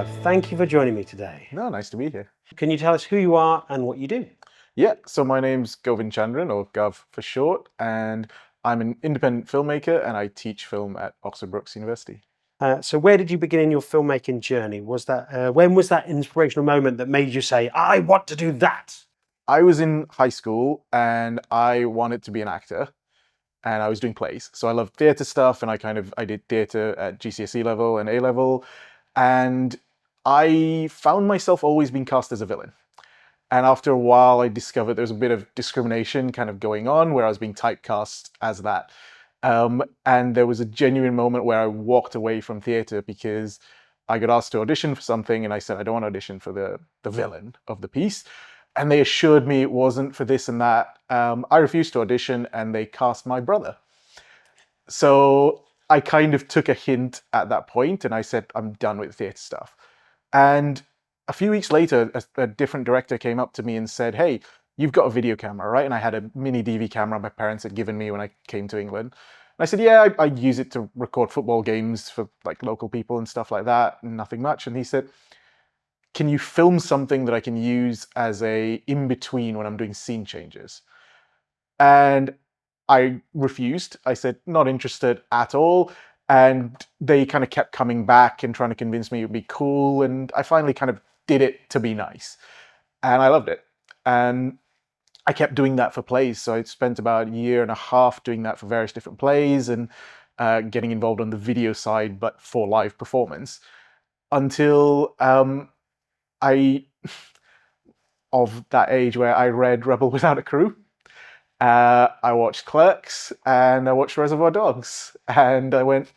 Gov, thank you for joining me today. No, nice to be here. Can you tell us who you are and what you do? Yeah, so my name's Govind Chandran, or Gov for short, and I'm an independent filmmaker and I teach film at Oxford Brookes University. So where did you begin in your filmmaking journey? Was that when was that inspirational moment that made you say, I want to do that? I was in high school and I wanted to be an actor and I was doing plays. So I loved theatre stuff and I did theatre at GCSE level and A level, and I found myself always being cast as a villain. And after a while, I discovered there was a bit of discrimination kind of going on where I was being typecast as that. And there was a genuine moment where I walked away from theatre because I got asked to audition for something and I said, I don't want to audition for the villain of the piece. And they assured me it wasn't for this and that. I refused to audition and they cast my brother. So I kind of took a hint at that point and I said, I'm done with theatre stuff. And a few weeks later, a different director came up to me and said, hey, you've got a video camera, right? And I had a mini DV camera my parents had given me when I came to England. And I said, yeah, I use it to record football games for like local people and stuff like that, nothing much. And he said, can you film something that I can use as a in-between when I'm doing scene changes? And I refused. I said, not interested at all. And they kind of kept coming back and trying to convince me it would be cool. And I finally kind of did it to be nice. And I loved it. And I kept doing that for plays. So I spent about a year and a half doing that for various different plays and getting involved on the video side, but for live performance, until I, of that age where I read Rebel Without a Crew. I watched Clerks and I watched Reservoir Dogs, and I went,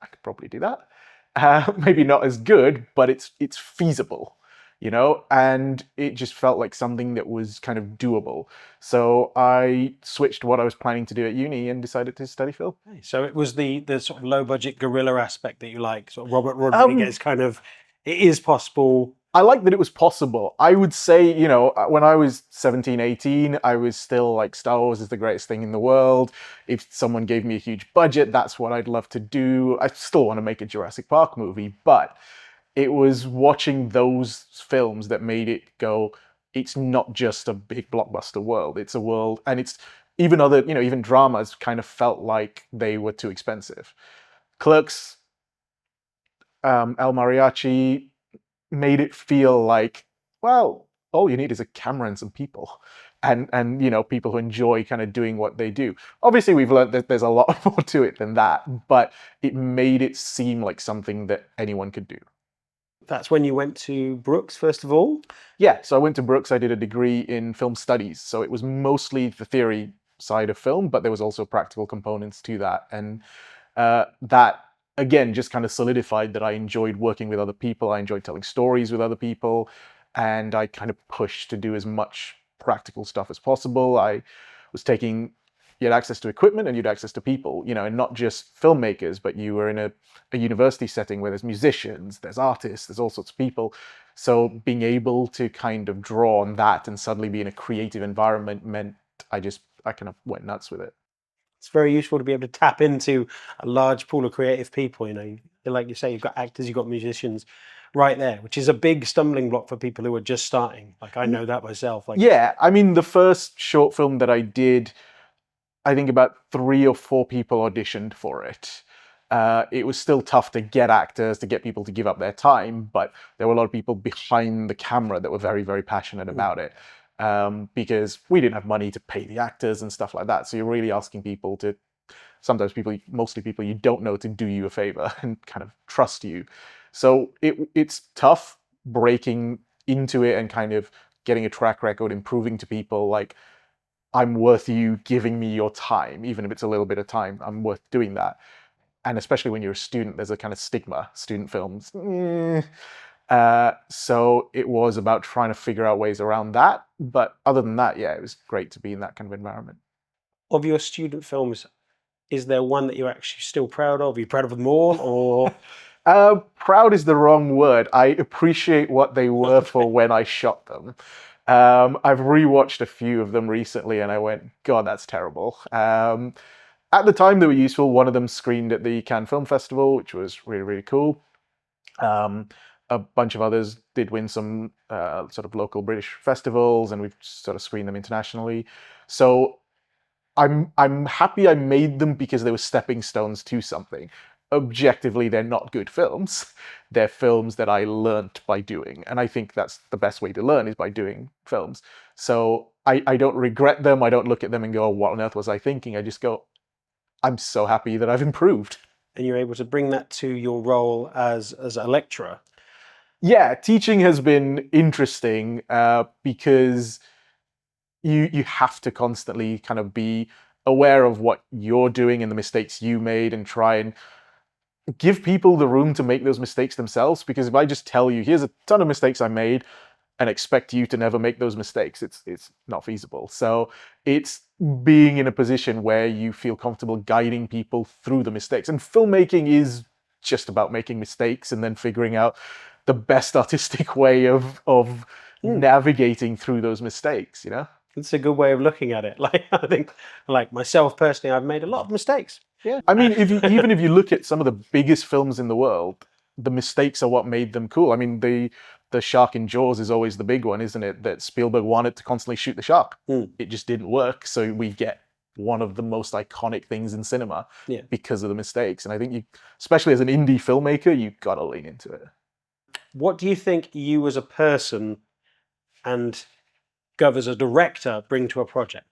I could probably do that. Maybe not as good, but it's feasible, you know, and it just felt like something that was kind of doable. So I switched what I was planning to do at uni and decided to study film. So it was the sort of low budget guerrilla aspect that you like, sort of Robert Rodriguez kind of, it is possible. I like that it was possible. I would say, you know, when I was 17, 18, I was still like, Star Wars is the greatest thing in the world. If someone gave me a huge budget, that's what I'd love to do. I still want to make a Jurassic Park movie, but it was watching those films that made it go, it's not just a big blockbuster world. It's a world, and it's even other, you know, even dramas kind of felt like they were too expensive. Clerks, El Mariachi, made it feel like, well, all you need is a camera and some people, and you know, people who enjoy kind of doing what they do. Obviously, we've learned that there's a lot more to it than that, but it made it seem like something that anyone could do. That's when you went to Brookes, first of all? Yeah, so I went to Brookes. I did a degree in film studies, so it was mostly the theory side of film, but there was also practical components to that, and that again just kind of solidified that I enjoyed working with other people. I enjoyed telling stories with other people, and I kind of pushed to do as much practical stuff as possible. I was taking, you had access to equipment and you had access to people, you know, and not just filmmakers, but you were in a university setting where there's musicians, there's artists, there's all sorts of people. So being able to kind of draw on that and suddenly be in a creative environment meant I kind of went nuts with it. It's very useful to be able to tap into a large pool of creative people. You know, like you say, you've got actors, you've got musicians right there, which is a big stumbling block for people who are just starting. Like I know that myself. Like, yeah, I mean, the first short film that I did, I think about 3 or 4 people auditioned for it. It was still tough to get actors, to get people to give up their time, but there were a lot of people behind the camera that were very, very passionate about it. Because we didn't have money to pay the actors and stuff like that. So you're really asking people to, sometimes people, mostly people you don't know, to do you a favor and kind of trust you. So it's tough breaking into it and kind of getting a track record and proving to people like, I'm worth you giving me your time, even if it's a little bit of time, I'm worth doing that. And especially when you're a student, there's a kind of stigma, student films. So it was about trying to figure out ways around that. But other than that, yeah, it was great to be in that kind of environment. of your student films, is there one that you're actually still proud of? Are you proud of them all, or? Proud is the wrong word. I appreciate what they were for when I shot them. I've rewatched a few of them recently and I went, God, that's terrible. At the time, they were useful. One of them screened at the Cannes Film Festival, which was really, really cool. a bunch of others did win some sort of local British festivals, and we've sort of screened them internationally. So I'm happy I made them because they were stepping stones to something. Objectively, they're not good films. They're films that I learnt by doing. And I think that's the best way to learn, is by doing films. So I don't regret them. I don't look at them and go, what on earth was I thinking? I just go, I'm so happy that I've improved. And you're able to bring that to your role as a lecturer. Yeah, teaching has been interesting because you have to constantly kind of be aware of what you're doing and the mistakes you made, and try and give people the room to make those mistakes themselves. Because if I just tell you, here's a ton of mistakes I made, and expect you to never make those mistakes, it's not feasible. So it's being in a position where you feel comfortable guiding people through the mistakes. And filmmaking is just about making mistakes and then figuring out the best artistic way of navigating through those mistakes, you know? It's a good way of looking at it. Like, I think, like myself personally, I've made a lot of mistakes. Yeah. I mean, even if you look at some of the biggest films in the world, the mistakes are what made them cool. I mean, the shark in Jaws is always the big one, isn't it? That Spielberg wanted to constantly shoot the shark. It just didn't work, so we get one of the most iconic things in cinema because of the mistakes. And I think especially as an indie filmmaker, you've got to lean into it. What do you think you as a person and Gov as a director bring to a project?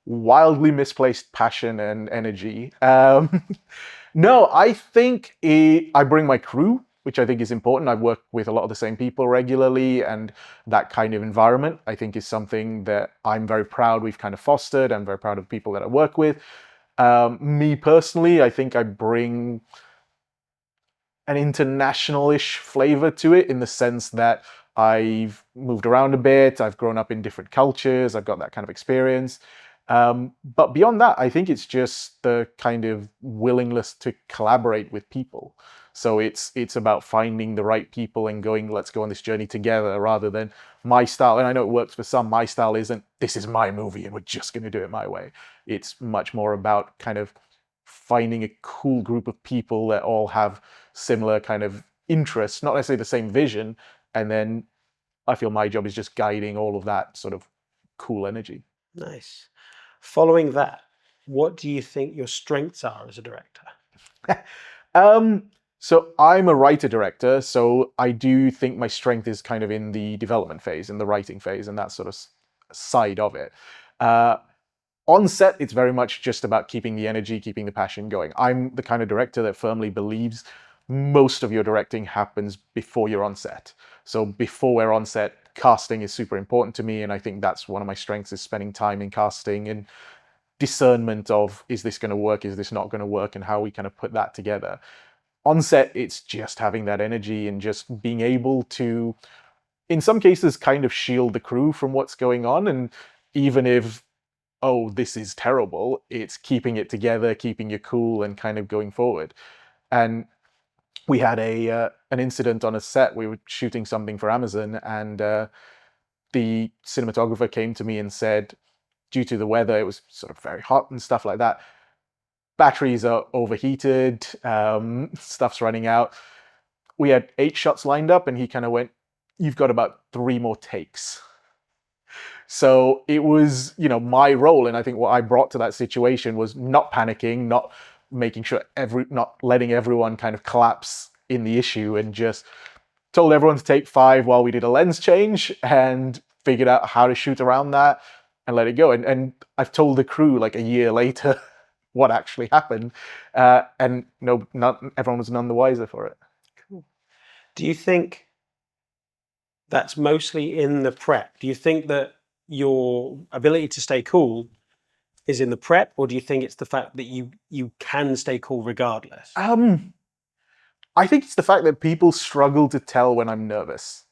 Wildly misplaced passion and energy. No, I think I bring my crew, which I think is important. I work with a lot of the same people regularly, and that kind of environment, I think, is something that I'm very proud we've kind of fostered. I'm very proud of the people that I work with. Me personally, I think I bring an international-ish flavor to it, in the sense that I've moved around a bit, I've grown up in different cultures, I've got that kind of experience. But beyond that, I think it's just the kind of willingness to collaborate with people. So it's about finding the right people and going, let's go on this journey together, rather than my style. And I know it works for some. My style isn't, this is my movie and we're just going to do it my way. It's much more about kind of finding a cool group of people that all have similar kind of interests, not necessarily the same vision. And then I feel my job is just guiding all of that sort of cool energy. Nice. Following that, what do you think your strengths are as a director? So I'm a writer-director, so I do think my strength is kind of in the development phase, in the writing phase, and that sort of side of it. On set, it's very much just about keeping the energy, keeping the passion going. I'm the kind of director that firmly believes most of your directing happens before you're on set. So before we're on set, casting is super important to me, and I think that's one of my strengths, is spending time in casting and discernment of, is this going to work, is this not going to work, and how we kind of put that together. On set, it's just having that energy and just being able to, in some cases, kind of shield the crew from what's going on. And even if, oh, this is terrible, it's keeping it together, keeping you cool, and kind of going forward. And we had an incident on a set. We were shooting something for Amazon, and the cinematographer came to me and said, due to the weather, it was sort of very hot and stuff like that, batteries are overheated, stuff's running out. We had 8 shots lined up, and he kind of went, you've got about 3 more takes. So it was, my role, and I think what I brought to that situation was not panicking, not making sure not letting everyone kind of collapse in the issue, and just told everyone to take 5 while we did a lens change, and figured out how to shoot around that and let it go. And I've told the crew like a year later what actually happened, and not everyone was none the wiser for it. Cool. Do you think that's mostly in the prep? Do you think that your ability to stay cool is in the prep, or do you think it's the fact that you can stay cool regardless? I think it's the fact that people struggle to tell when I'm nervous.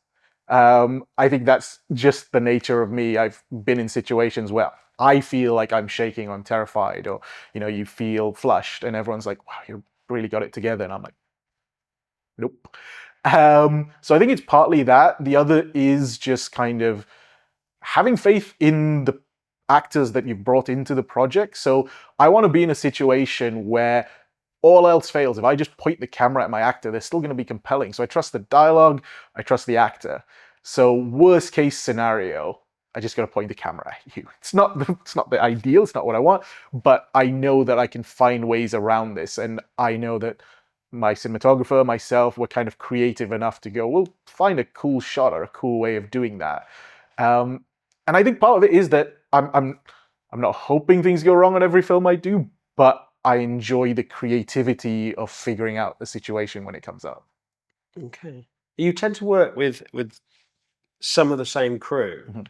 I think that's just the nature of me. I've been in situations where I feel like I'm shaking, I'm terrified, or you feel flushed, and everyone's like, "Wow, you really got it together," and I'm like, "Nope." So I think it's partly that. The other is just kind of having faith in the actors that you've brought into the project. So I want to be in a situation where all else fails, if I just point the camera at my actor, they're still going to be compelling. So I trust the dialogue, I trust the actor. So worst case scenario, I just got to point the camera at you. It's not the ideal, it's not what I want, but I know that I can find ways around this, and I know that my cinematographer, myself, we're kind of creative enough to go, we'll find a cool shot or a cool way of doing that. And I think part of it is that I'm not hoping things go wrong on every film I do, but I enjoy the creativity of figuring out the situation when it comes up. Okay. You tend to work with some of the same crew. Mhm.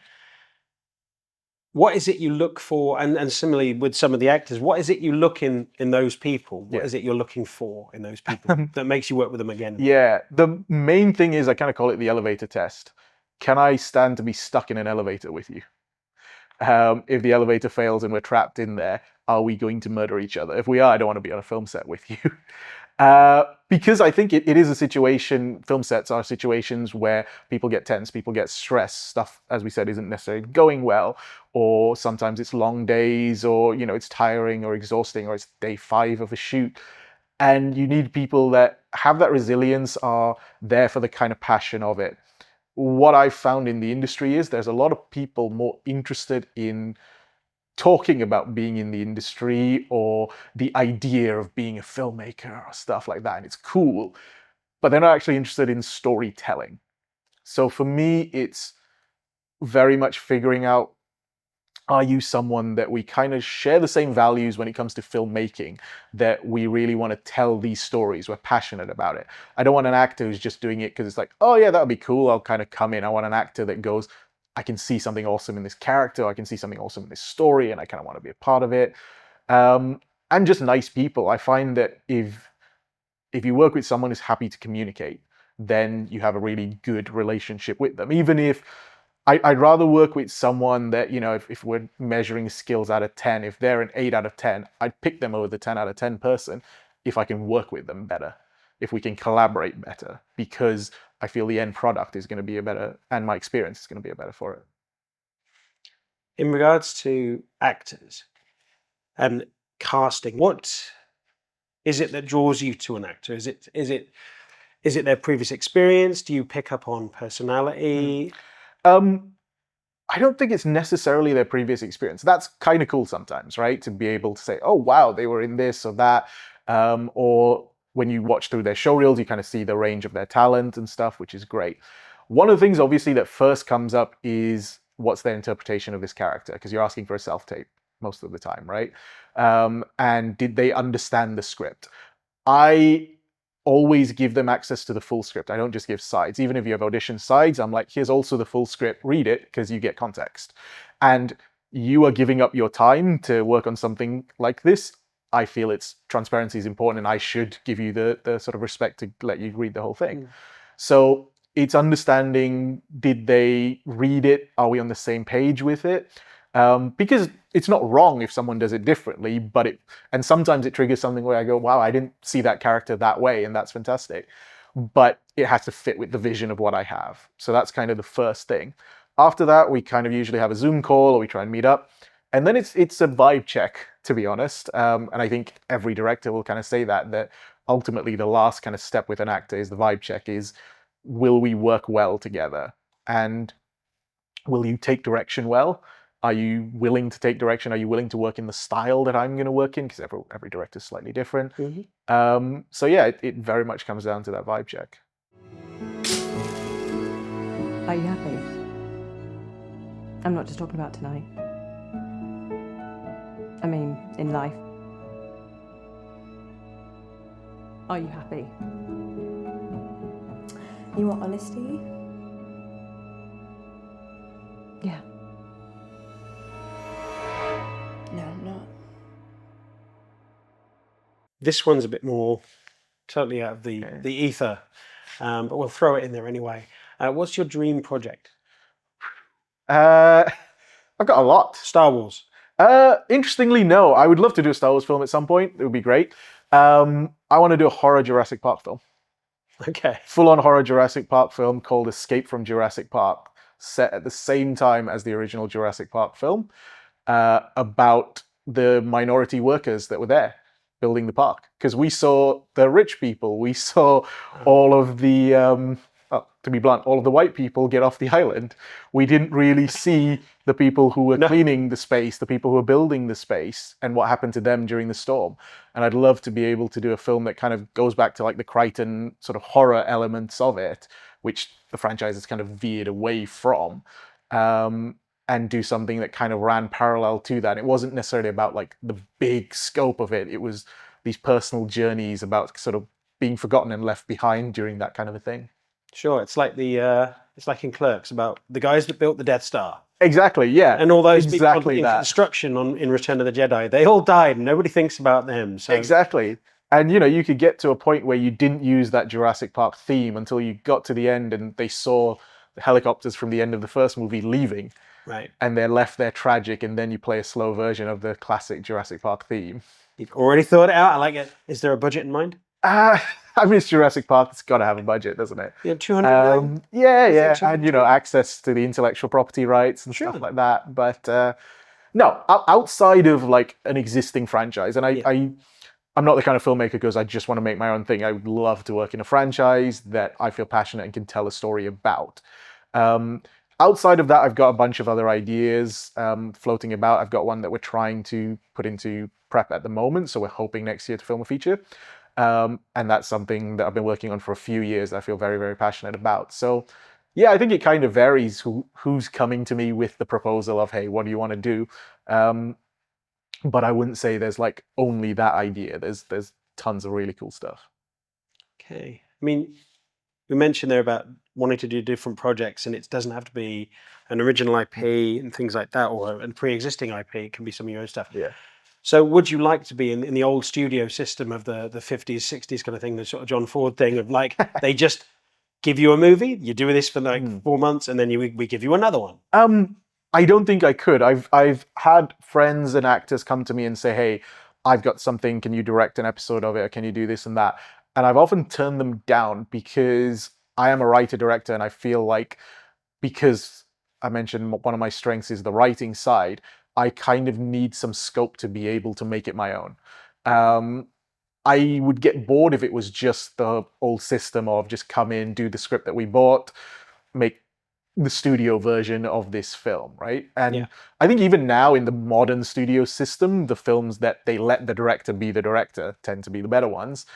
What is it you look for? And similarly with some of the actors, what is it you look in those people? What Yeah. is it you're looking for in those people that makes you work with them again? Yeah, the main thing is I kind of call it the elevator test. Can I stand to be stuck in an elevator with you? If the elevator fails and we're trapped in there, are we going to murder each other? If we are, I don't want to be on a film set with you. Because I think it is a situation, film sets are situations where people get tense, people get stressed, stuff, as we said, isn't necessarily going well, or sometimes it's long days, or, it's tiring or exhausting, or it's day 5 of a shoot. And you need people that have that resilience, are there for the kind of passion of it. What I've found in the industry is there's a lot of people more interested in talking about being in the industry or the idea of being a filmmaker or stuff like that, and it's cool, but they're not actually interested in storytelling. So for me, it's very much figuring out, are you someone that we kind of share the same values when it comes to filmmaking, that we really want to tell these stories, we're passionate about it. I don't want an actor who's just doing it because it's like, oh yeah, that would be cool, I'll kind of come in. I want an actor that goes, I can see something awesome in this character, I can see something awesome in this story, and I kind of want to be a part of it. And just nice people. I find that if you work with someone who's happy to communicate, then you have a really good relationship with them. Even if I'd rather work with someone that, if we're measuring skills out of 10, if they're an 8 out of 10, I'd pick them over the 10 out of 10 person if I can work with them better, if we can collaborate better, because I feel the end product is going to be a better, and my experience is going to be a better for it. In regards to actors and casting, what is it that draws you to an actor? Is it their previous experience? Do you pick up on personality? I don't think it's necessarily their previous experience. That's kind of cool sometimes, right? To be able to say, oh, wow, they were in this or that. Or when you watch through their show reels, you kind of see the range of their talent and stuff, which is great. One of the things, obviously, that first comes up is what's their interpretation of this character? Because you're asking for a self-tape most of the time, right? And did they understand the script? I always give them access to the full script. I don't just give sides. Even if you have audition sides, I'm like, here's also the full script, read it, because you get context. And you are giving up your time to work on something like this. I feel transparency is important, and I should give you the sort of respect to let you read the whole thing. So it's understanding, did they read it? Are we on the same page with it? Because it's not wrong if someone does it differently, and sometimes it triggers something where I go, wow, I didn't see that character that way, and that's fantastic. But it has to fit with the vision of what I have. So that's kind of the first thing. After that, we kind of usually have a Zoom call, or we try and meet up. And then it's a vibe check, to be honest. And I think every director will kind of say that ultimately the last kind of step with an actor is the vibe check, is will we work well together? And will you take direction well? Are you willing to take direction? Are you willing to work in the style that I'm going to work in? Because every director is slightly different. So yeah, it very much comes down to that vibe check. Are you happy? I'm not just talking about tonight. I mean, in life. Are you happy? You want honesty? Yeah. No, I'm not. This one's a bit more totally out of the ether, but we'll throw it in there anyway. What's your dream project? I've got a lot. Star Wars. Interestingly, no. I would love to do a Star Wars film at some point. It would be great. I want to do a horror Jurassic Park film. Okay. Full-on horror Jurassic Park film called Escape from Jurassic Park, set at the same time as the original Jurassic Park film, about the minority workers that were there. building the park, because we saw the rich people, we saw all of the, well, to be blunt, all of the white people get off the island. We didn't really see the people who were No. cleaning the space, the people who were building the space, and what happened to them during the storm. And I'd love to be able to do a film that kind of goes back to like the Crichton sort of horror elements of it, which the franchise has kind of veered away from. And do something that kind of ran parallel to that. It wasn't necessarily about like the big scope of it. It was these personal journeys about sort of being forgotten and left behind during that kind of a thing. Sure, it's like it's like in Clerks about the guys that built the Death Star Exactly, yeah. and all those exactly people in construction in Return of the Jedi. They all died, and nobody thinks about them. So Exactly. And you know, you could get to a point where you didn't use that Jurassic Park theme until you got to the end and they saw the helicopters from the end of the first movie leaving. right, And they're left there tragic, and then you play a slow version of the classic Jurassic Park theme. you've already thought it out. I like it. Is there a budget in mind? I mean, it's Jurassic Park. It's got to have a budget, doesn't it? Yeah, 200 million? Yeah, so? and you know, access to the intellectual property rights and Sure. stuff like that. But no, outside of like an existing franchise, and I'm not the kind of filmmaker who goes, I just want to make my own thing. I would love to work in a franchise that I feel passionate and can tell a story about. Outside of that, I've got a bunch of other ideas floating about. I've got one that we're trying to put into prep at the moment, so we're hoping next year to film a feature. And that's something that I've been working on for a few years that I feel very, very passionate about. So yeah, I think it kind of varies who's coming to me with the proposal of, hey, what do you want to do? But I wouldn't say there's like only that idea. There's tons of really cool stuff. Okay. I mean, we mentioned there about wanting to do different projects, and it doesn't have to be an original IP and things like that, or a pre-existing IP. It can be some of your own stuff. Yeah. So would you like to be in the old studio system of the 50s, 60s kind of thing, the sort of John Ford thing of like, they just give you a movie, you do this for like 4 months, and then we give you another one? I don't think I could. I've had friends and actors come to me and say, hey, I've got something, can you direct an episode of it, or can you do this and that? And I've often turned them down because I am a writer-director, and I feel like, because I mentioned one of my strengths is the writing side, I kind of need some scope to be able to make it my own. I would get bored if it was just the old system of just come in, do the script that we bought, make the studio version of this film, right? And Yeah. I think even now in the modern studio system, the films that they let the director be the director tend to be the better ones.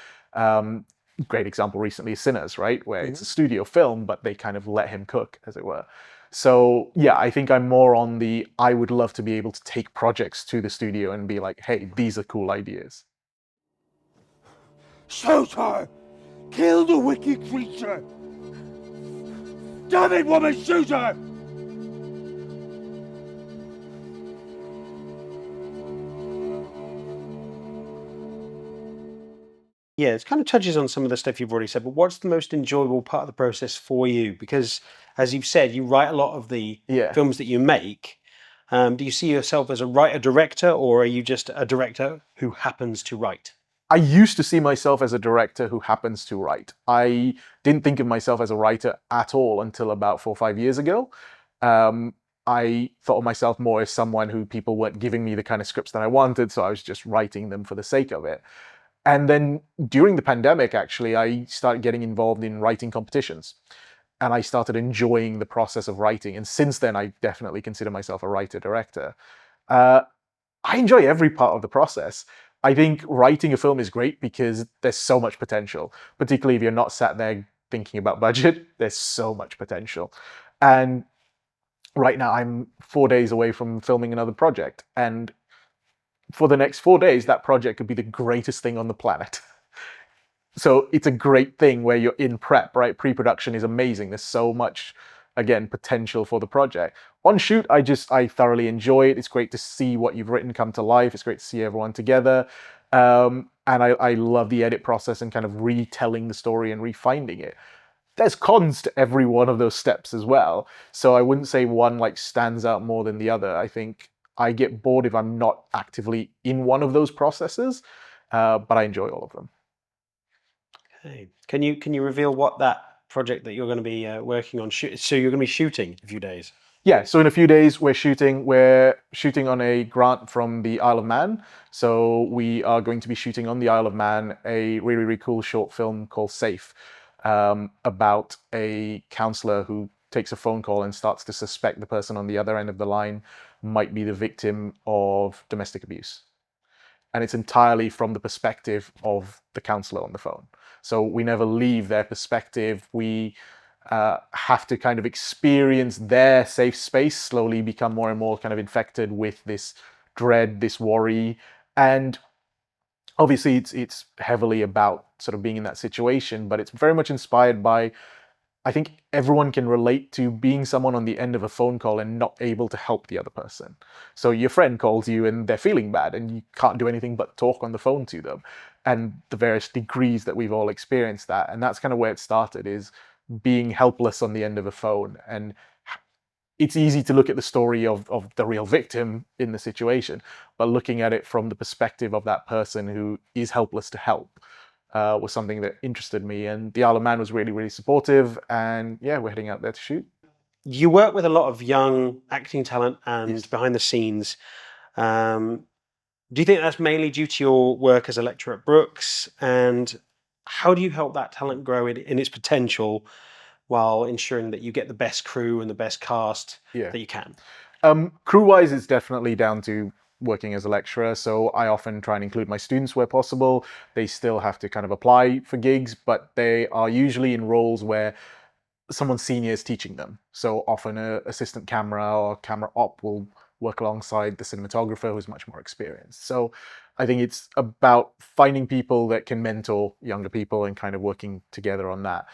Great example recently is Sinners, right? Where it's a studio film, but they kind of let him cook, as it were. So yeah, I think I'm more on the, I would love to be able to take projects to the studio and be like, hey, these are cool ideas. Shoot her! Kill the wicked creature! Damn it, woman, shoot her! Yeah, it kind of touches on some of the stuff you've already said, but what's the most enjoyable part of the process for you? Because as you've said, you write a lot of the Yeah. films that you make. Do you see yourself as a writer-director, or are you just a director who happens to write? I used to see myself as a director who happens to write. I didn't think of myself as a writer at all until about 4 or 5 years ago. I thought of myself more as someone who people weren't giving me the kind of scripts that I wanted, so I was just writing them for the sake of it. And then during the pandemic, actually, I started getting involved in writing competitions. And I started enjoying the process of writing. And since then, I definitely consider myself a writer-director. I enjoy every part of the process. I think writing a film is great because there's so much potential, particularly if you're not sat there thinking about budget, there's so much potential. And right now I'm 4 days away from filming another project. And for the next 4 days, that project could be the greatest thing on the planet. So it's a great thing where you're in prep, right? Pre-production is amazing. There's so much, again, potential for the project. On shoot, I thoroughly enjoy it. It's great to see what you've written come to life. It's great to see everyone together. And I love the edit process and kind of retelling the story and refinding it. There's cons to every one of those steps as well. So I wouldn't say one like stands out more than the other. I think I get bored if I'm not actively in one of those processes, but I enjoy all of them. Okay. Can you reveal what that project that you're going to be working on? So you're going to be shooting in a few days. Yeah, so in a few days we're shooting on a grant from the Isle of Man. So we are going to be shooting on the Isle of Man a really, really cool short film called Safe, about a counselor who takes a phone call and starts to suspect the person on the other end of the line might be the victim of domestic abuse. And it's entirely from the perspective of the counselor on the phone. So we never leave their perspective. We have to kind of experience their safe space, slowly become more and more kind of infected with this dread, this worry. And obviously it's heavily about sort of being in that situation, but it's very much inspired by, I think everyone can relate to being someone on the end of a phone call and not able to help the other person. So your friend calls you and they're feeling bad and you can't do anything but talk on the phone to them. And the various degrees that we've all experienced that. And that's kind of where it started, is being helpless on the end of a phone. And it's easy to look at the story of the real victim in the situation, but looking at it from the perspective of that person who is helpless to help was something that interested me. And the Isle of Man was really, really supportive. And yeah, we're heading out there to shoot. You work with a lot of young acting talent and Yes. behind the scenes. Do you think that's mainly due to your work as a lecturer at Brooks? And how do you help that talent grow in its potential while ensuring that you get the best crew and the best cast Yeah. that you can? Crew-wise, it's definitely down to working as a lecturer. So I often try and include my students where possible. They still have to kind of apply for gigs, but they are usually in roles where someone senior is teaching them. So often an assistant camera or camera op will work alongside the cinematographer who's much more experienced. So I think it's about finding people that can mentor younger people and kind of working together on that.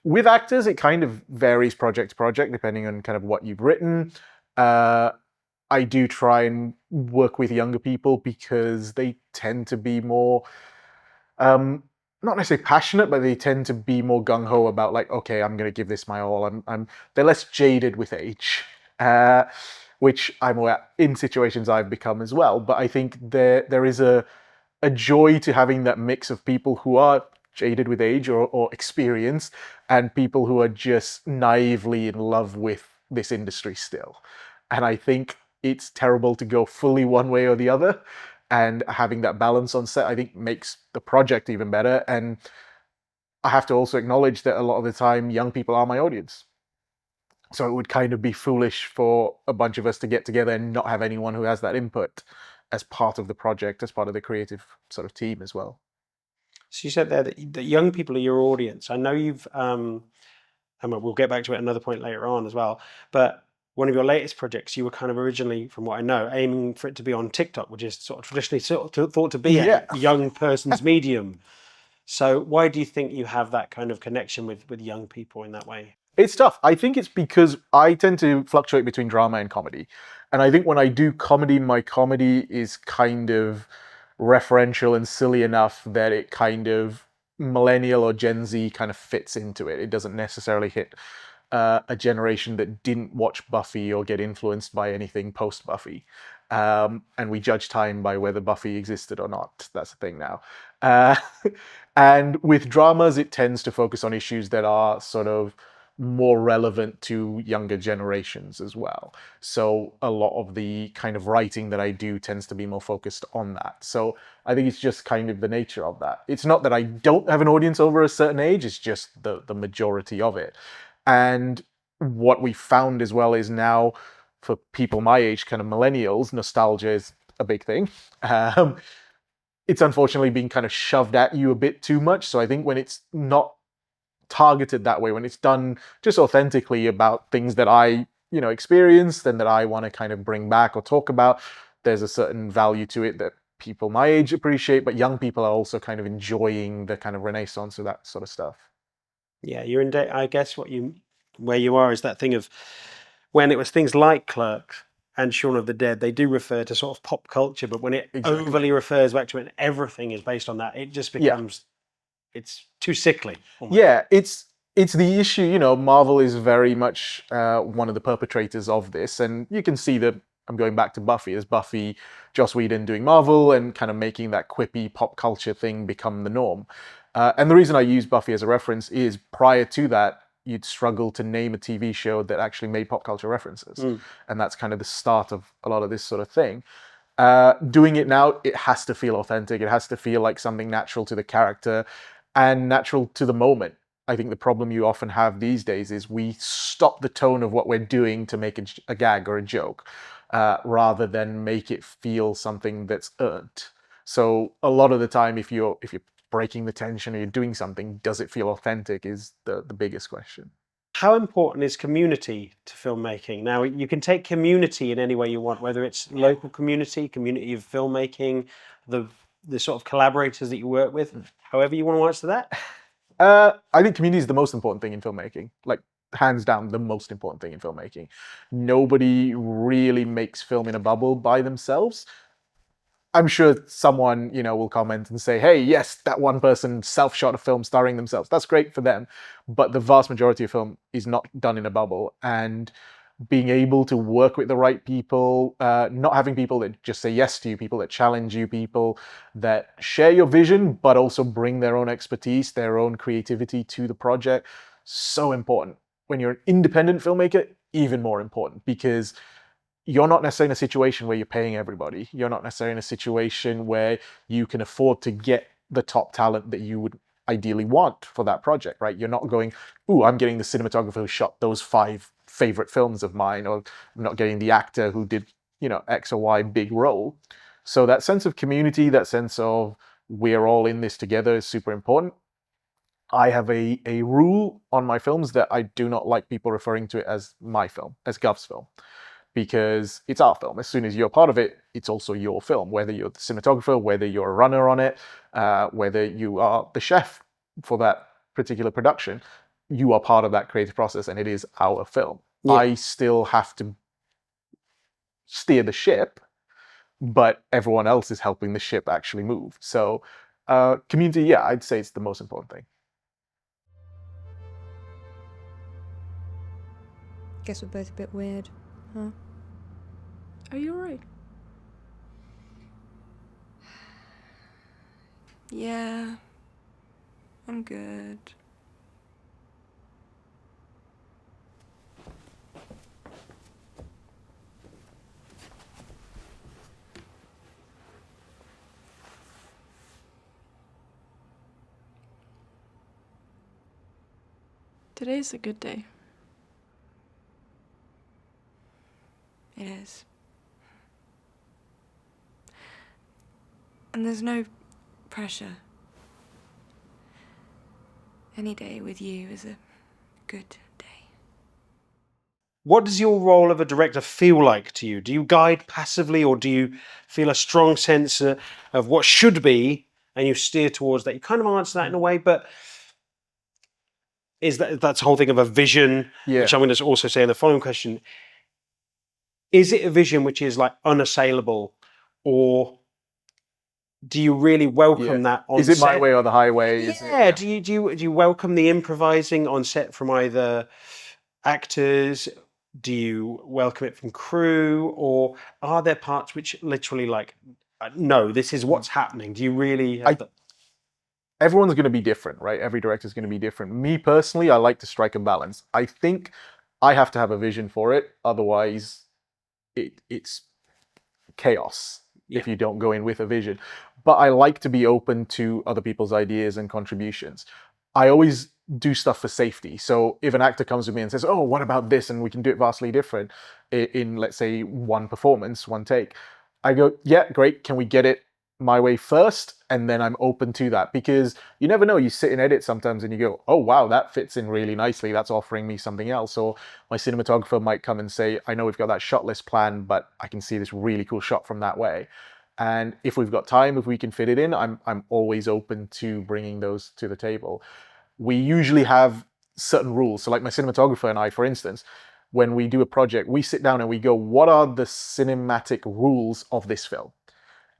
With actors, it kind of varies project to project depending on kind of what you've written. I do try and work with younger people because they tend to be more not necessarily passionate, but they tend to be more gung ho about, like, okay, I'm going to give this my all. They're less jaded with age, which I'm aware in situations I've become as well. But I think there is a joy to having that mix of people who are jaded with age or experienced, and people who are just naively in love with this industry still. And I think it's terrible to go fully one way or the other. And having that balance on set, I think, makes the project even better. And I have to also acknowledge that a lot of the time, young people are my audience. So it would kind of be foolish for a bunch of us to get together and not have anyone who has that input as part of the project, as part of the creative sort of team as well. So you said there that young people are your audience. I know you've, and we'll get back to it at another point later on as well, but one of your latest projects, you were kind of originally, from what I know, aiming for it to be on TikTok, which is sort of traditionally thought to be Yeah. a young person's medium. So why do you think you have that kind of connection with young people in that way? It's tough. I think it's because I tend to fluctuate between drama and comedy. And I think when I do comedy, my comedy is kind of referential and silly enough that it kind of millennial or Gen Z kind of fits into it. It doesn't necessarily hit a generation that didn't watch Buffy or get influenced by anything post Buffy. And we judge time by whether Buffy existed or not. That's the thing now. And with dramas, it tends to focus on issues that are sort of more relevant to younger generations as well. So a lot of the kind of writing that I do tends to be more focused on that. So I think it's just kind of the nature of that. It's not that I don't have an audience over a certain age, it's just the majority of it. And what we found as well is now, for people my age, kind of millennials, nostalgia is a big thing. It's unfortunately being kind of shoved at you a bit too much. So I think when it's not targeted that way, when it's done just authentically about things that I, experienced and that I want to kind of bring back or talk about, there's a certain value to it that people my age appreciate, but young people are also kind of enjoying the kind of renaissance of that sort of stuff. Yeah, you're in. I guess where you are is that thing of when it was things like Clerks and Shaun of the Dead. They do refer to sort of pop culture, but when it Exactly. overly refers back to it, and everything is based on that, it just becomes it's too sickly. Almost. Yeah, it's the issue. Marvel is very much one of the perpetrators of this, and you can see that. I'm going back to Buffy. There's Buffy, Joss Whedon doing Marvel and kind of making that quippy pop culture thing become the norm. And the reason I use Buffy as a reference is prior to that, you'd struggle to name a TV show that actually made pop culture references. And that's kind of the start of a lot of this sort of thing. Doing it now, it has to feel authentic. It has to feel like something natural to the character and natural to the moment. I think the problem you often have these days is we stop the tone of what we're doing to make a gag or a joke, rather than make it feel something that's earned. So a lot of the time, if you're breaking the tension or you're doing something, does it feel authentic is the biggest question. How important is community to filmmaking? Now, you can take community in any way you want, whether it's local community, community of filmmaking, the sort of collaborators that you work with, however you want to answer that. I think community is the most important thing in filmmaking. Like, hands down, the most important thing in filmmaking. Nobody really makes film in a bubble by themselves. I'm sure someone, will comment and say, hey, yes, that one person self-shot a film starring themselves. That's great for them. But the vast majority of film is not done in a bubble. And being able to work with the right people, not having people that just say yes to you, people that challenge you, people that share your vision, but also bring their own expertise, their own creativity to the project. So important. When you're an independent filmmaker, even more important, because you're not necessarily in a situation where you're paying everybody. You're not necessarily in a situation where you can afford to get the top talent that you would ideally want for that project, right? You're not going, ooh, I'm getting the cinematographer who shot those 5 favorite films of mine, or I'm not getting the actor who did, X or Y big role. So that sense of community, that sense of we're all in this together is super important. I have a rule on my films that I do not like people referring to it as my film, as Gov's film, because it's our film. As soon as you're part of it, it's also your film, whether you're the cinematographer, whether you're a runner on it, whether you are the chef for that particular production, you are part of that creative process and it is our film. Yeah. I still have to steer the ship, but everyone else is helping the ship actually move. So community, yeah, I'd say it's the most important thing. Guess we're both a bit weird, huh? Are you alright? Yeah, I'm good. Today's a good day. It is. And there's no pressure. Any day with you is a good day. What does your role of a director feel like to you? Do you guide passively, or do you feel a strong sense of what should be and you steer towards that? You kind of answer that in a way, but is that's the whole thing of a vision, Yeah. which I'm going to also say in the following question. Is it a vision which is like unassailable, or do you really welcome that on Is it my set? way or the highway? Yeah. Do you welcome the improvising on set from either actors? Do you welcome it from crew, or are there parts which literally like, no, this is what's happening? Do you really have that? Everyone's going to be different, right? Every director's going to be different. Me personally, I like to strike a balance. I think I have to have a vision for it, otherwise it's chaos if you don't go in with a vision. But I like to be open to other people's ideas and contributions. I always do stuff for safety. So if an actor comes to me and says, oh, what about this? And we can do it vastly different in, let's say, one performance, one take. I go, yeah, great. Can we get it my way first? And then I'm open to that, because you never know. You sit and edit sometimes and you go, oh, wow, that fits in really nicely. That's offering me something else. Or my cinematographer might come and say, I know we've got that shot list plan, but I can see this really cool shot from that way. And if we've got time, if we can fit it in, I'm always open to bringing those to the table. We usually have certain rules. So like my cinematographer and I, for instance, when we do a project, we sit down and we go, what are the cinematic rules of this film?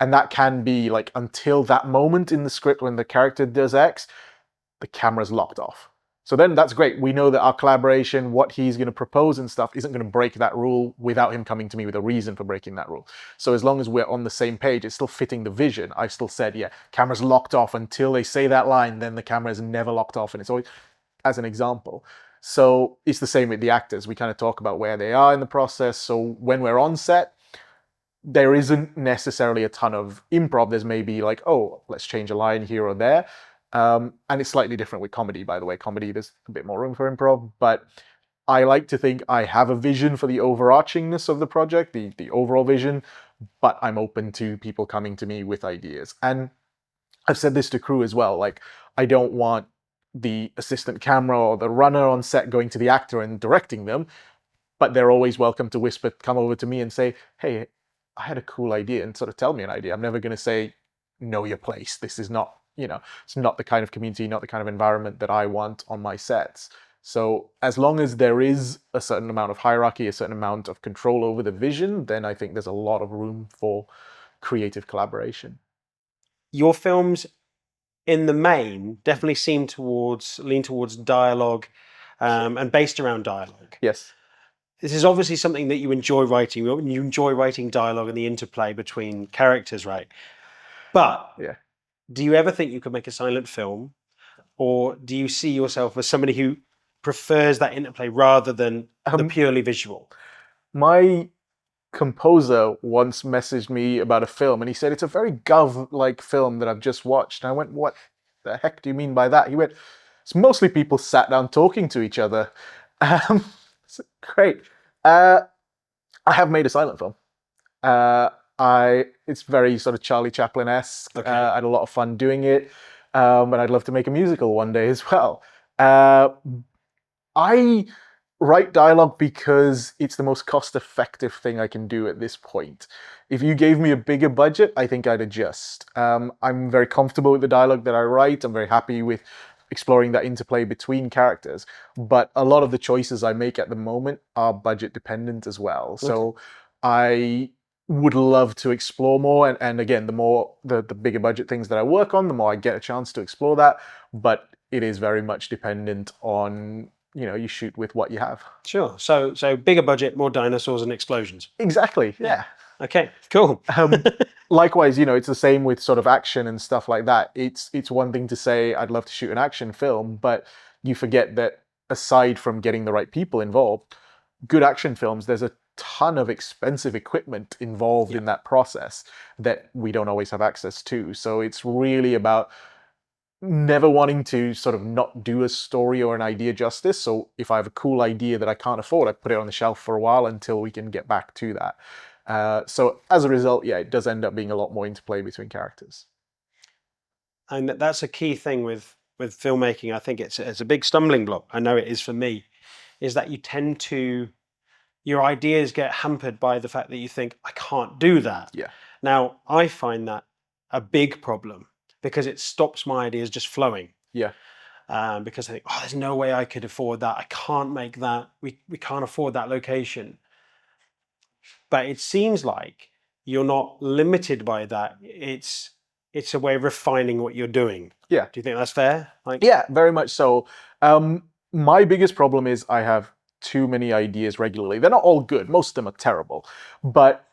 And that can be like, until that moment in the script when the character does X, the camera's locked off. So then that's great. We know that our collaboration, what he's going to propose and stuff, isn't going to break that rule without him coming to me with a reason for breaking that rule. So as long as we're on the same page, it's still fitting the vision. I've still said, yeah, camera's locked off until they say that line, then the camera is never locked off. And it's always, as an example. So it's the same with the actors. We kind of talk about where they are in the process. So when we're on set, there isn't necessarily a ton of improv. There's maybe like, oh, let's change a line here or there. And it's slightly different with comedy, by the way. Comedy, there's a bit more room for improv, but I like to think I have a vision for the overarchingness of the project, the overall vision, but I'm open to people coming to me with ideas. And I've said this to crew as well, like, I don't want the assistant camera or the runner on set going to the actor and directing them, but they're always welcome to whisper, come over to me and say, hey, I had a cool idea, and sort of tell me an idea. I'm never going to say, know your place. This is not, it's not the kind of community, not the kind of environment that I want on my sets. So as long as there is a certain amount of hierarchy, a certain amount of control over the vision, then I think there's a lot of room for creative collaboration. Your films, in the main, definitely lean towards dialogue, and based around dialogue. Yes. This is obviously something that you enjoy writing. You enjoy writing dialogue and the interplay between characters, right? But Yeah. do you ever think you could make a silent film, or do you see yourself as somebody who prefers that interplay rather than the purely visual? My composer once messaged me about a film, and he said, it's a very Gov-like film that I've just watched. And I went, what the heck do you mean by that? He went, it's mostly people sat down talking to each other. Great. I have made a silent film. It's very sort of Charlie Chaplin-esque. Okay. I had a lot of fun doing it. And I'd love to make a musical one day as well. I write dialogue because it's the most cost-effective thing I can do at this point. If you gave me a bigger budget, I think I'd adjust. I'm very comfortable with the dialogue that I write. I'm very happy with exploring that interplay between characters. But a lot of the choices I make at the moment are budget dependent as well. Okay. So I would love to explore more. And again, the bigger budget things that I work on, the more I get a chance to explore that. But it is very much dependent on, you shoot with what you have. Sure. So bigger budget, more dinosaurs and explosions. Exactly. Yeah. Okay, cool. Likewise, it's the same with sort of action and stuff like that. It's one thing to say, I'd love to shoot an action film, but you forget that aside from getting the right people involved, good action films, there's a ton of expensive equipment involved in that process that we don't always have access to. So it's really about never wanting to sort of not do a story or an idea justice. So if I have a cool idea that I can't afford, I put it on the shelf for a while until we can get back to that. So as a result, yeah, it does end up being a lot more interplay between characters. And that's a key thing with filmmaking. I think it's a big stumbling block. I know it is for me, is that you tend to, your ideas get hampered by the fact that you think, I can't do that. Yeah. Now, I find that a big problem because it stops my ideas just flowing. Yeah. Because I think, oh, there's no way I could afford that. I can't make that. We can't afford that location. But it seems like you're not limited by that. It's a way of refining what you're doing. Yeah. Do you think that's fair? Yeah, very much so. My biggest problem is I have too many ideas regularly. They're not all good. Most of them are terrible. But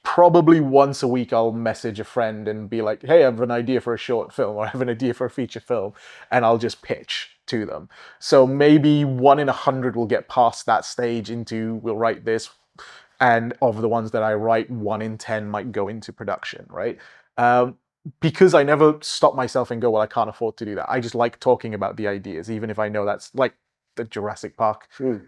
probably once a week I'll message a friend and be like, hey, I have an idea for a short film, or I have an idea for a feature film, and I'll just pitch to them. So maybe 1 in 100 will get past that stage into, we'll write this, and of the ones that I write, 1 in 10 might go into production, right? Because I never stop myself and go, well, I can't afford to do that. I just like talking about the ideas, even if I know that's like the Jurassic Park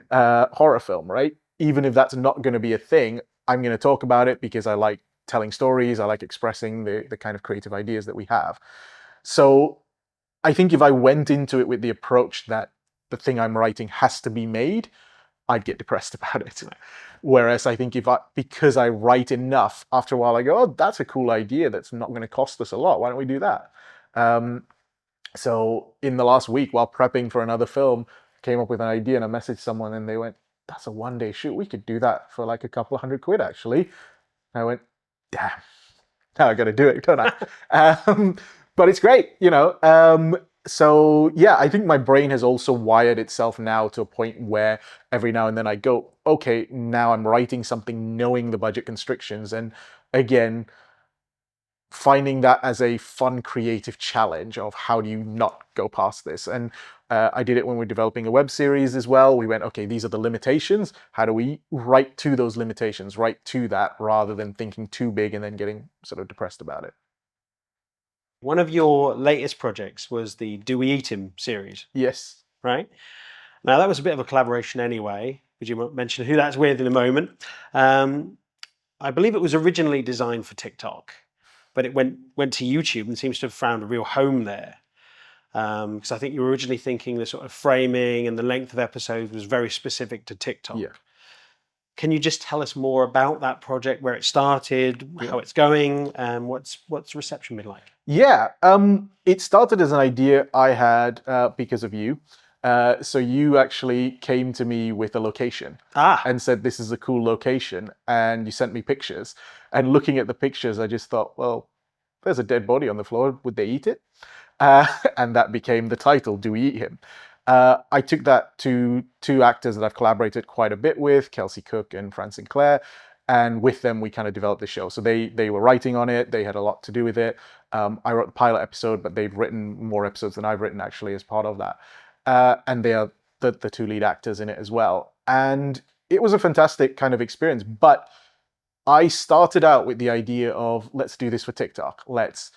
horror film, right? Even if that's not going to be a thing, I'm going to talk about it because I like telling stories. I like expressing the kind of creative ideas that we have. So I think if I went into it with the approach that the thing I'm writing has to be made, I'd get depressed about it. Whereas I think because I write enough, after a while I go, oh, that's a cool idea that's not going to cost us a lot. Why don't we do that? So in the last week, while prepping for another film, came up with an idea and I messaged someone and they went, that's a 1-day shoot. We could do that for like a couple of £100 actually. I went, damn, now I got to do it, don't I? But it's great, So yeah, I think my brain has also wired itself now to a point where every now and then I go, okay, now I'm writing something knowing the budget constrictions. And again, finding that as a fun, creative challenge of how do you not go past this. And I did it when we were developing a web series as well. We went, okay, these are the limitations. How do we write to those limitations, write to that, rather than thinking too big and then getting sort of depressed about it. One of your latest projects was the Do We Eat Him series, Yes. right? Now, that was a bit of a collaboration anyway. Would you mention who that's with in a moment? I believe it was originally designed for TikTok, but it went to YouTube and seems to have found a real home there. Because I think you were originally thinking the sort of framing and the length of episodes was very specific to TikTok. Yeah. Can you just tell us more about that project, where it started, how it's going, and what's reception been like? Yeah, it started as an idea I had because of you. So you actually came to me with a location and said, this is a cool location. And you sent me pictures. And looking at the pictures, I just thought, well, there's a dead body on the floor. Would they eat it? And that became the title, Do We Eat Him? I took that to two actors that I've collaborated quite a bit with, Kelsey Cook and Fran Sinclair. And with them, we kind of developed the show. So they were writing on it. They had a lot to do with it. I wrote the pilot episode, but they've written more episodes than I've written actually as part of that. And they are the two lead actors in it as well. And it was a fantastic kind of experience. But I started out with the idea of, let's do this for TikTok. Let's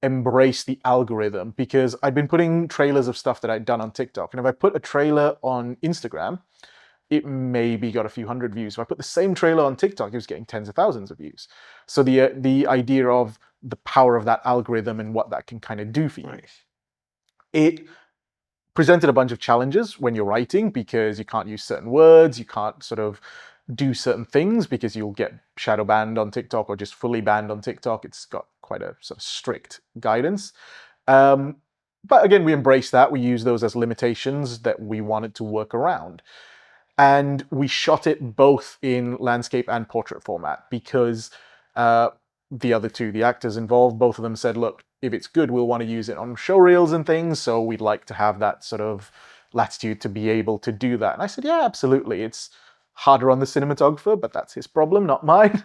embrace the algorithm, because I'd been putting trailers of stuff that I'd done on TikTok. And if I put a trailer on Instagram, it maybe got a few hundred views. If I put the same trailer on TikTok, it was getting tens of thousands of views. So the idea of the power of that algorithm and what that can kind of do for you. Right. It presented a bunch of challenges when you're writing, because you can't use certain words, you can't sort of do certain things because you'll get shadow banned on TikTok or just fully banned on TikTok. It's got quite a sort of strict guidance. But again, we embrace that. We use those as limitations that we wanted to work around. And we shot it both in landscape and portrait format, because the other two, the actors involved, both of them said, look, if it's good, we'll want to use it on show reels and things. So we'd like to have that sort of latitude to be able to do that. And I said, yeah, absolutely. It's harder on the cinematographer, but that's his problem, not mine.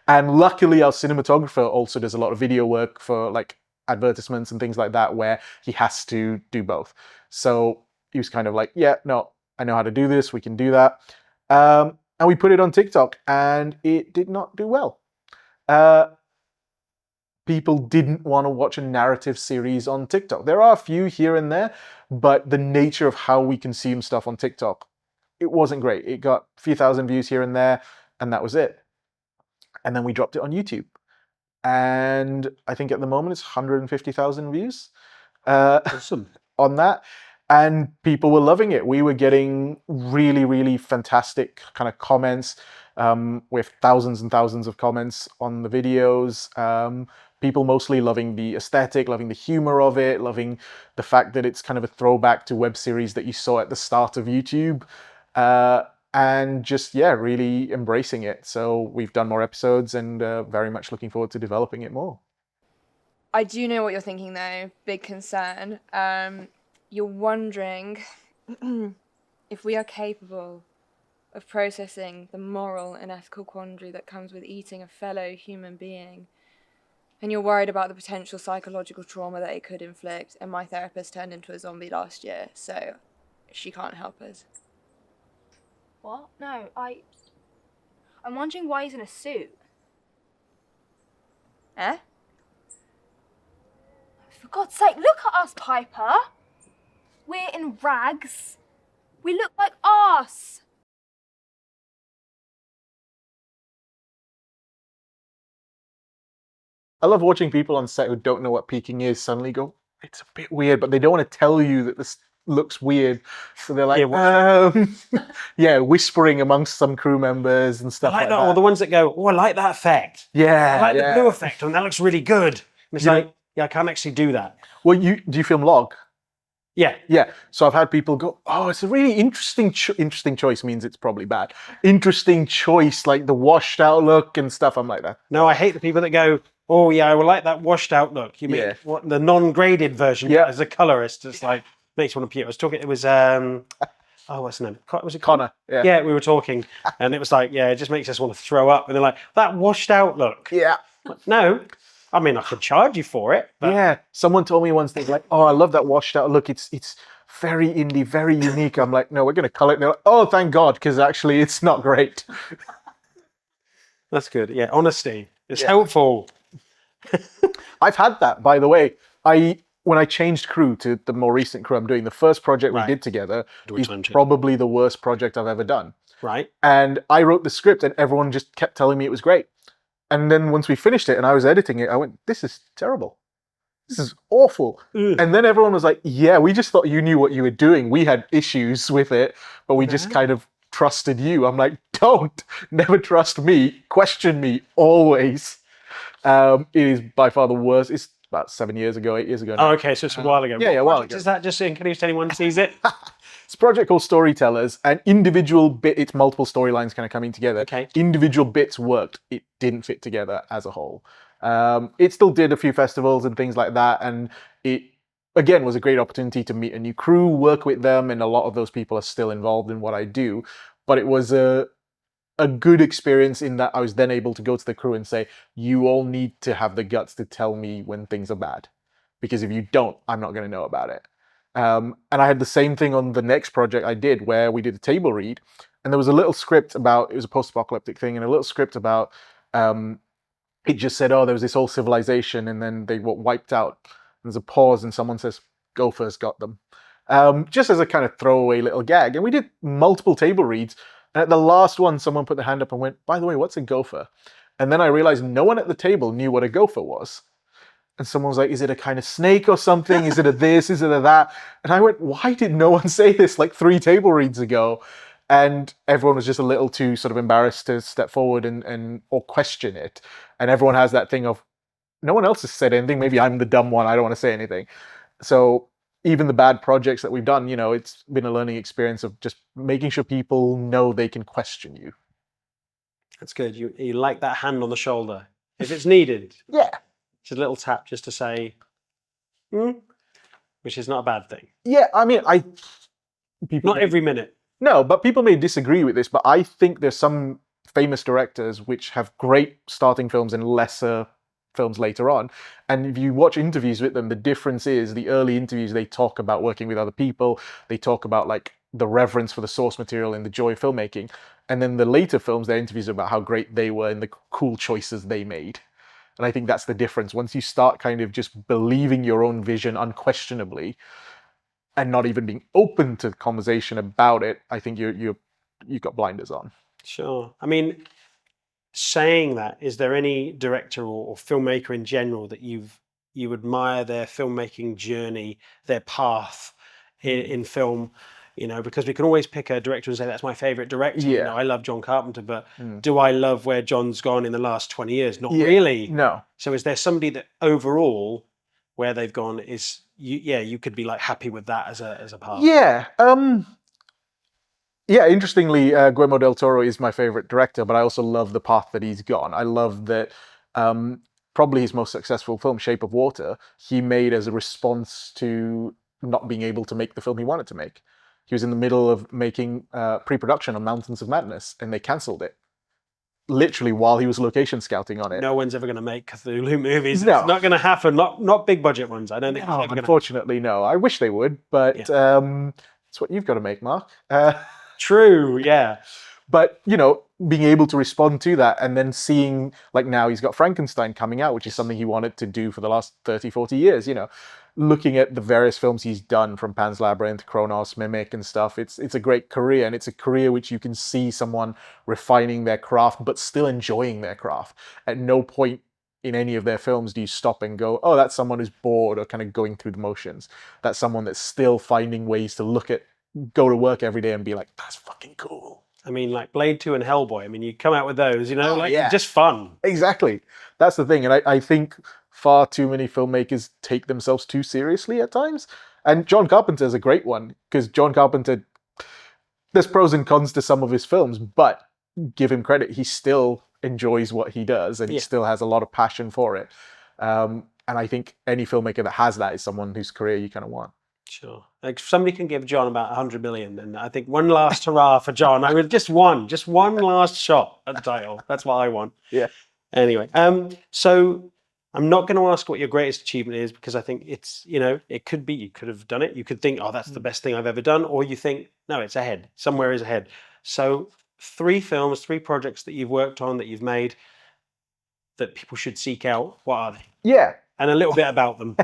And luckily, our cinematographer also does a lot of video work for like advertisements and things like that, where he has to do both. So he was kind of like, yeah, no, I know how to do this. We can do that. And we put it on TikTok, and it did not do well. People didn't want to watch a narrative series on TikTok. There are a few here and there, but the nature of how we consume stuff on TikTok, it wasn't great. It got a few thousand views here and there, and that was it. And then we dropped it on YouTube. And I think at the moment it's 150,000 views Awesome. on that. And people were loving it. We were getting really, really fantastic kind of comments, with thousands and thousands of comments on the videos. People mostly loving the aesthetic, loving the humor of it, loving the fact that it's kind of a throwback to web series that you saw at the start of YouTube. And just, yeah, really embracing it. So we've done more episodes, and very much looking forward to developing it more. I do know what you're thinking though, big concern. You're wondering if we are capable of processing the moral and ethical quandary that comes with eating a fellow human being. And you're worried about the potential psychological trauma that it could inflict. And my therapist turned into a zombie last year, so she can't help us. What? No, I'm wondering why he's in a suit. Eh? For God's sake, look at us, Piper! We're in rags. We look like arse. I love watching people on set who don't know what peeking is suddenly go, it's a bit weird, but they don't want to tell you that this looks weird. So they're like, yeah, whispering amongst some crew members and stuff I like like that. that. Or the ones that go, oh, I like that effect. Yeah, I like the blue effect, and that looks really good. And it's like, yeah, I can't actually do that. Well, do you film log? Yeah. Yeah. So I've had people go, oh, it's a really interesting choice means it's probably bad. Interesting choice, like the washed out look and stuff. I'm like that. No, I hate the people that go, oh, yeah, I would like that washed out look. You mean what, the non-graded version? Yeah. As a colorist, it's like, makes one appear. I was talking, it was, oh, what's the name? Was it Connor? Yeah. Yeah, we were talking, and it was like, yeah, it just makes us want to throw up. And they're like, that washed out look. Yeah. No, I mean, I could charge you for it. But Yeah, someone told me once, they're like, "Oh, I love that washed out look. It's very indie, very unique." I'm like, "No, we're gonna color it." And they're like, "Oh, thank God, because actually, it's not great." that's good. Yeah, honesty. It's Yeah. helpful. I've had that, by the way. When I changed crew to the more recent crew I'm doing, the first project we Right. did together Do a is time check. probably the worst project I've ever done. Right. And I wrote the script, and everyone just kept telling me it was great. And then once we finished it and I was editing it, I went, "This is terrible. This is awful." Ugh. And then everyone was like, "Yeah, we just thought you knew what you were doing. We had issues with it, but we just kind of trusted you." I'm like, "Don't. Never trust me. Question me always." It is by far the worst. It's about 7 years ago, 8 years ago now. Oh, okay, so it's a while ago. yeah, What yeah, a while project ago. is that? Just in case anyone sees it. It's a project called Storytellers, and individual bit, it's multiple storylines kind of coming together. Okay. Individual bits worked. It didn't fit together as a whole. It still did a few festivals and things like that, and it, again, was a great opportunity to meet a new crew, work with them, and a lot of those people are still involved in what I do. But it was a good experience in that I was then able to go to the crew and say, "You all need to have the guts to tell me when things are bad. Because if you don't, I'm not going to know about it." And I had the same thing on the next project I did, where we did a table read, and there was a little script about, it was a post-apocalyptic thing, and a little script about, it just said, "Oh, there was this whole civilization, and then they were wiped out." There's a pause, and someone says, "Gophers got them." Just as a kind of throwaway little gag. And we did multiple table reads, and at the last one, someone put their hand up and went, "By the way, what's a gopher?" And then I realized no one at the table knew what a gopher was. And someone was like, "Is it a kind of snake or something? Is it a this? Is it a that?" And I went, "Why did no one say this like 3 table reads ago?" And everyone was just a little too sort of embarrassed to step forward and or question it. And everyone has that thing of, no one else has said anything. Maybe I'm the dumb one. I don't want to say anything. So even the bad projects that we've done, it's been a learning experience of just making sure people know they can question you. That's good. You like that hand on the shoulder if it's needed. Yeah. It's a little tap just to say, which is not a bad thing. Yeah, I mean, people Not every minute. No, but people may disagree with this, but I think there's some famous directors which have great starting films and lesser films later on. And if you watch interviews with them, the difference is the early interviews, they talk about working with other people. They talk about like the reverence for the source material and the joy of filmmaking. And then the later films, their interviews are about how great they were and the cool choices they made. And I think that's the difference. Once you start kind of just believing your own vision unquestionably and not even being open to conversation about it, I think you've got blinders on. Sure. I mean, saying that, is there any director or filmmaker in general that you admire their filmmaking journey, their path in film? Because we can always pick a director and say that's my favorite director. Yeah. I love John Carpenter, but do I love where John's gone in the last 20 years? Not really. No. So is there somebody that overall where they've gone is you could be like happy with that as a path? Yeah. Yeah, interestingly, Guillermo del Toro is my favorite director, but I also love the path that he's gone. I love that probably his most successful film, Shape of Water, he made as a response to not being able to make the film he wanted to make. He was in the middle of making pre-production on Mountains of Madness, and they cancelled it. Literally while he was location scouting on it. No one's ever going to make Cthulhu movies. No. It's not going to happen. Not big budget ones. I don't think. No, unfortunately, no. I wish they would, but it's what you've got to make, Mark. True, yeah. But, being able to respond to that and then seeing, like now he's got Frankenstein coming out, which is something he wanted to do for the last 30, 40 years, looking at the various films he's done from Pan's Labyrinth, Kronos, Mimic and stuff. It's a great career, and it's a career which you can see someone refining their craft, but still enjoying their craft. At no point in any of their films do you stop and go, "Oh, that's someone who's bored or kind of going through the motions." That's someone that's still finding ways to go to work every day and be like, "That's fucking cool." I mean, like Blade 2 and Hellboy. I mean, you come out with those, yeah. just fun. Exactly. That's the thing. And I think far too many filmmakers take themselves too seriously at times. And John Carpenter is a great one, because John Carpenter, there's pros and cons to some of his films, but give him credit, he still enjoys what he does, and he still has a lot of passion for it. And I think any filmmaker that has that is someone whose career you kind of want. Sure. Like if somebody can give John about 100 million, then I think one last hurrah for John. I would just one last shot at the title. That's what I want. Yeah. Anyway, so I'm not going to ask what your greatest achievement is, because I think it's, it could be you could have done it. You could think, oh, that's the best thing I've ever done. Or you think, no, it's ahead. Somewhere is ahead. So 3 films, 3 projects that you've worked on, that you've made, that people should seek out. What are they? Yeah. And a little bit about them.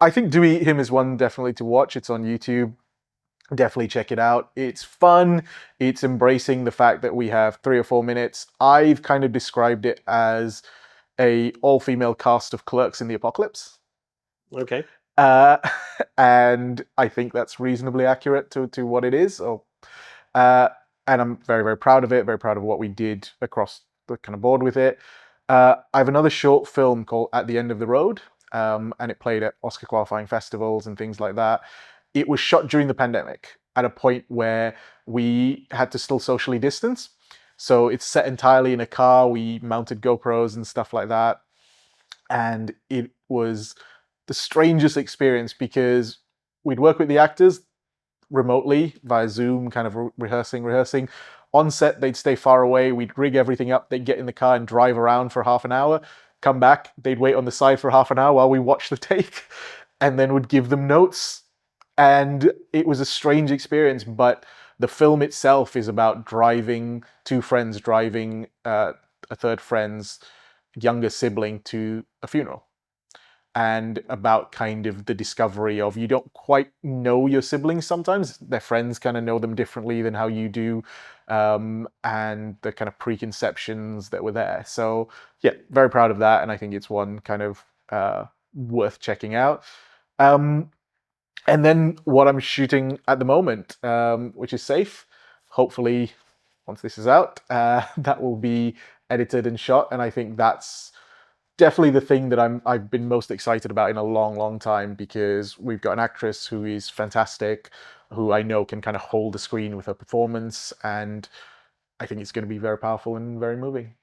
I think Do Eat Him is one definitely to watch. It's on YouTube. Definitely check it out. It's fun. It's embracing the fact that we have 3 or 4 minutes. I've kind of described it as a all-female cast of Clerks in the Apocalypse. Okay. And I think that's reasonably accurate to what it is. And I'm very, very proud of it. Very proud of what we did across the kind of board with it. I have another short film called At the End of the Road, and it played at Oscar qualifying festivals and things like that. It was shot during the pandemic at a point where we had to still socially distance. So it's set entirely in a car. We mounted GoPros and stuff like that. And it was the strangest experience because we'd work with the actors remotely via Zoom, kind of rehearsing. On set, they'd stay far away. We'd rig everything up. They'd get in the car and drive around for half an hour, come back. They'd wait on the side for half an hour while we watched the take, and then would give them notes. And it was a strange experience, but the film itself is about two friends driving a third friend's younger sibling to a funeral. And about kind of the discovery of, you don't quite know your siblings sometimes. Their friends kind of know them differently than how you do, and the kind of preconceptions that were there. So yeah, very proud of that, and I think it's one kind of worth checking out. And then what I'm shooting at the moment, which is safe. Hopefully, once this is out, that will be edited and shot, and I think that's definitely the thing that I've been most excited about in a long, long time, because we've got an actress who is fantastic, who I know can kind of hold the screen with her performance, and I think it's going to be very powerful and very moving.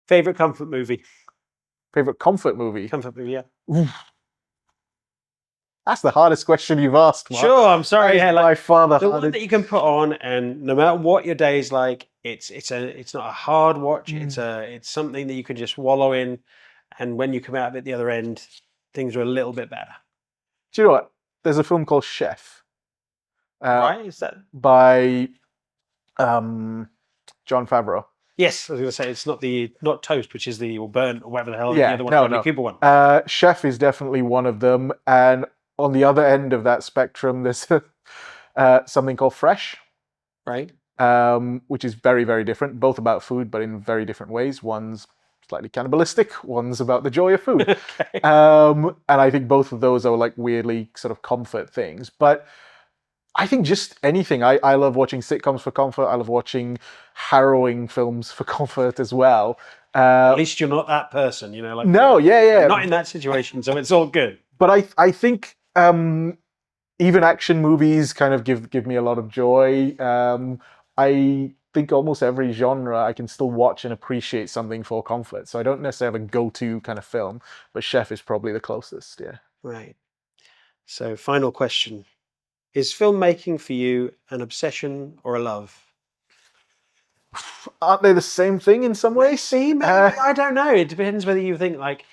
Favorite comfort movie? Favorite comfort movie? Comfort movie, yeah. That's the hardest question you've asked, Mark. Sure, I'm sorry. That is Yeah, by far the one hardest. that you can put on, and no matter what your day is like, it's not a hard watch. It's something that you can just wallow in, and when you come out of it the other end, things are a little bit better. Do you know what? There's a film called Chef. Right? Is that? By John Favreau. Yes, I was going to say it's not Toast, which is or Burnt or whatever the hell Yeah, the other one, no, the Cuba one. Chef is definitely one of them, and on the other end of that spectrum, there's something called Fresh, Right. which is very, very different, both about food, but in very different ways. One's slightly cannibalistic, one's about the joy of food. Okay. And I think both of those are like weirdly sort of comfort things. But I think just anything. I love watching sitcoms for comfort. I love watching harrowing films for comfort as well. At least you're not that person, like. No, yeah. I'm not in that situation, so it's all good. But I think even action movies kind of give me a lot of joy. I think almost every genre I can still watch and appreciate something for comfort. So I don't necessarily have a go-to kind of film, but Chef is probably the closest, yeah. Right. So final question. Is filmmaking for you an obsession or a love? Aren't they the same thing in some ways? See, maybe, I don't know. It depends whether you think like,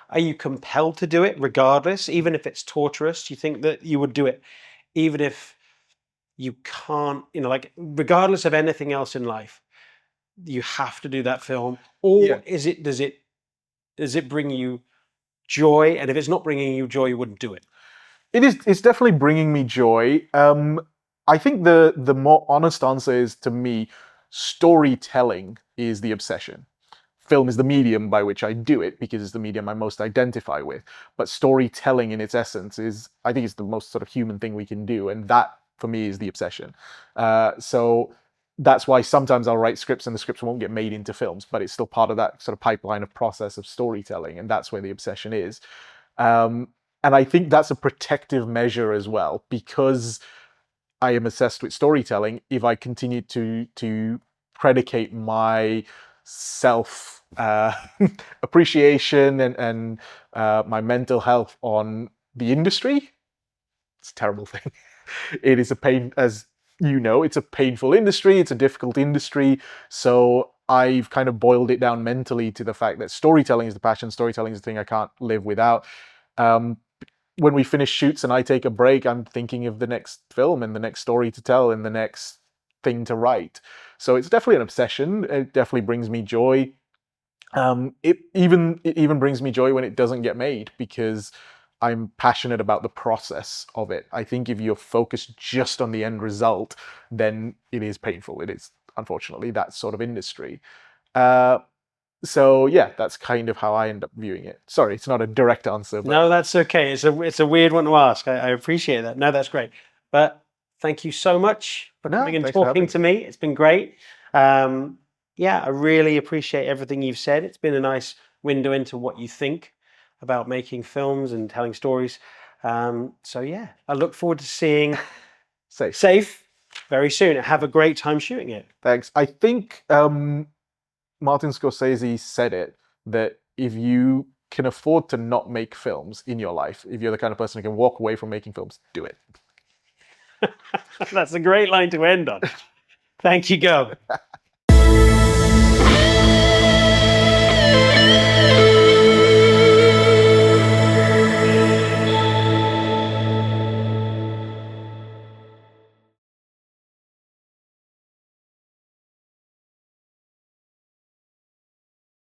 are you compelled to do it regardless, even if it's torturous? Do you think that you would do it even if you can't, like regardless of anything else in life, you have to do that film? Or does it bring you joy? And if it's not bringing you joy, you wouldn't do it. It's definitely bringing me joy. I think the more honest answer is, to me, storytelling is the obsession. Film is the medium by which I do it because it's the medium I most identify with. But storytelling in its essence is, I think it's the most sort of human thing we can do. And that, for me, is the obsession. So that's why sometimes I'll write scripts and the scripts won't get made into films, but it's still part of that sort of pipeline of process of storytelling. And that's where the obsession is. And I think that's a protective measure as well, because I am obsessed with storytelling. If I continue to predicate my self appreciation and my mental health on the industry, it's a terrible thing. It is a pain, as it's a painful industry, it's a difficult industry. So I've kind of boiled it down mentally to the fact that storytelling is the passion, storytelling is the thing I can't live without. When we finish shoots and I take a break, I'm thinking of the next film and the next story to tell and the next thing to write. So it's definitely an obsession. It definitely brings me joy. It even brings me joy when it doesn't get made, because I'm passionate about the process of it. I think if you're focused just on the end result, then it is painful. It is, unfortunately, that sort of industry. So yeah, that's kind of how I end up viewing it. Sorry, it's not a direct answer. But... No, that's okay. It's a weird one to ask. I appreciate that. No, that's great. But thank you so much for coming and thanks for having talking to me. It's been great. Yeah, I really appreciate everything you've said. It's been a nice window into what you think about making films and telling stories. So yeah, I look forward to seeing Safe very soon. Have a great time shooting it. Thanks. I think Martin Scorsese said it, that if you can afford to not make films in your life, if you're the kind of person who can walk away from making films, do it. That's a great line to end on. Thank you, Gov.